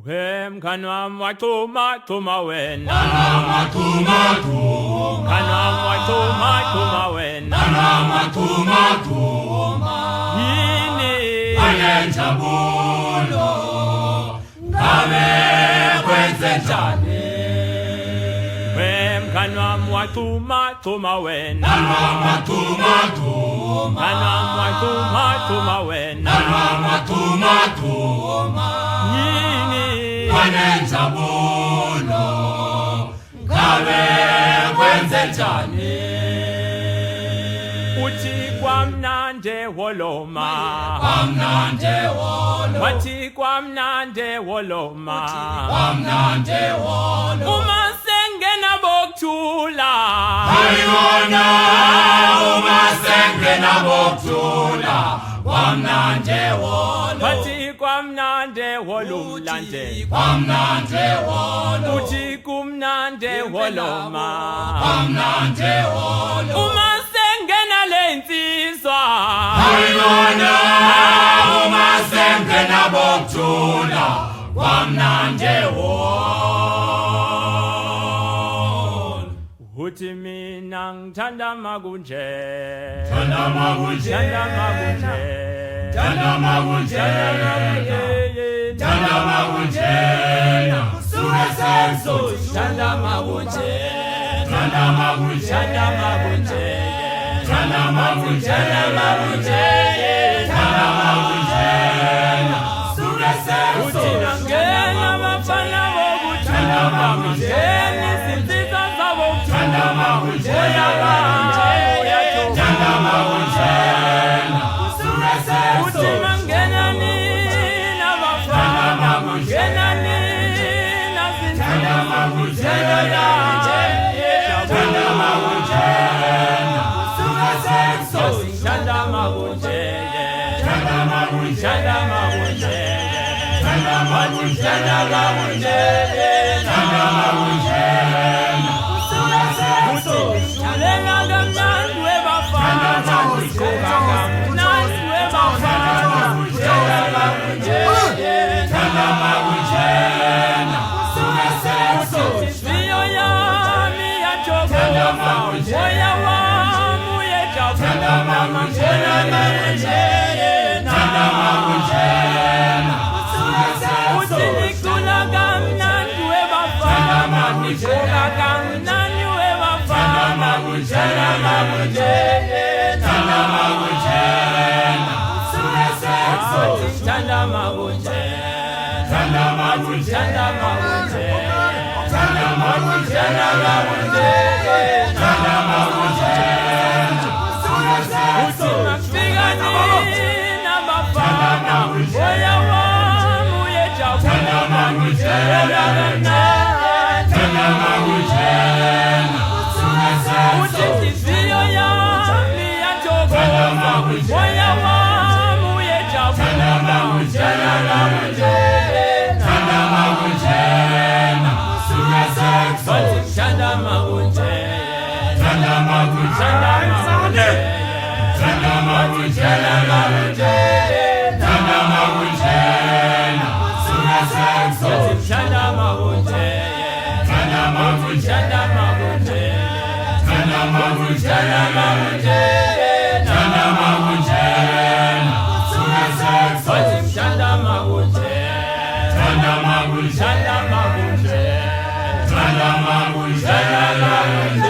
Mngani wami wachuma wena, mngani wami wachuma wena, yini anenjabulo ngabe kwenze njani? Mngani wami wachuma wena, mngani wami wachuma wena, yini anenjabulo ngabe kwenze njani? uthi kwamnande woloma, Kwamnande wolo, wathi kwamnande woloma, kwamnande wolo, uma sengena bokuthula, ayona uma sengena bokuthula, kwamnande wolo, wathi kwamnande wolumlande, kwamnande wolo, uthi kumnande woloma, kwamnande wolo, uma sengena lensizwa, ayona uma sengena bokuthula, kwamnande wolo. uthi mina ngithanda makunje, Thanda makunje, thanda makunje, thanda makunje, thanda makunje, suke senzo, thanda makunje, thanda makunje, thanda makunje, thanda makunje, thanda makunje, suke senzo, uthi nangena bafana bokuthanda makunje, izinsizwa zabo thanda makunje, thanda makunje, suke uthi senzo, mangena nina bafana mangena nina thanda makunje, thanda makunje, suke senzo, thanda makunje, thanda makunje, thanda makunje, thanda makunje, thanda makunje, suke senzo, ulenga kamnandi webafana, ulenga kamnandi webafana, thanda makunje, suke senzo, inhliziyo yami yathokoza, moya wami uyejabula, thanda makunje, thanda makunje, suke senzo, uthi nicula kamnandi webafana, nicula kamnandi webafana, thanda makunje, thanda makunje, suke senzo, thanda makunje, thanda makunje, thanda makunje, thanda makunje, thanda makunje, suke senzo, makufika nina bafana, moya wami uyejabula, thanda makunje, thanda makunje, suke uthi senzo, inhliziyo yami yathokoza, moya wami uyejabula, thanda makunje, thanda makunje, suke senzo, thanda makunje, thanda makunje, thanda makunje, thanda makunje, thanda makunje, suke senzo, thanda makunje, thanda makunje, thanda makunje, thanda makunje, thanda makunje, suke senzo, thanda makunje, thanda makunje, thanda makunje, thanda makunje,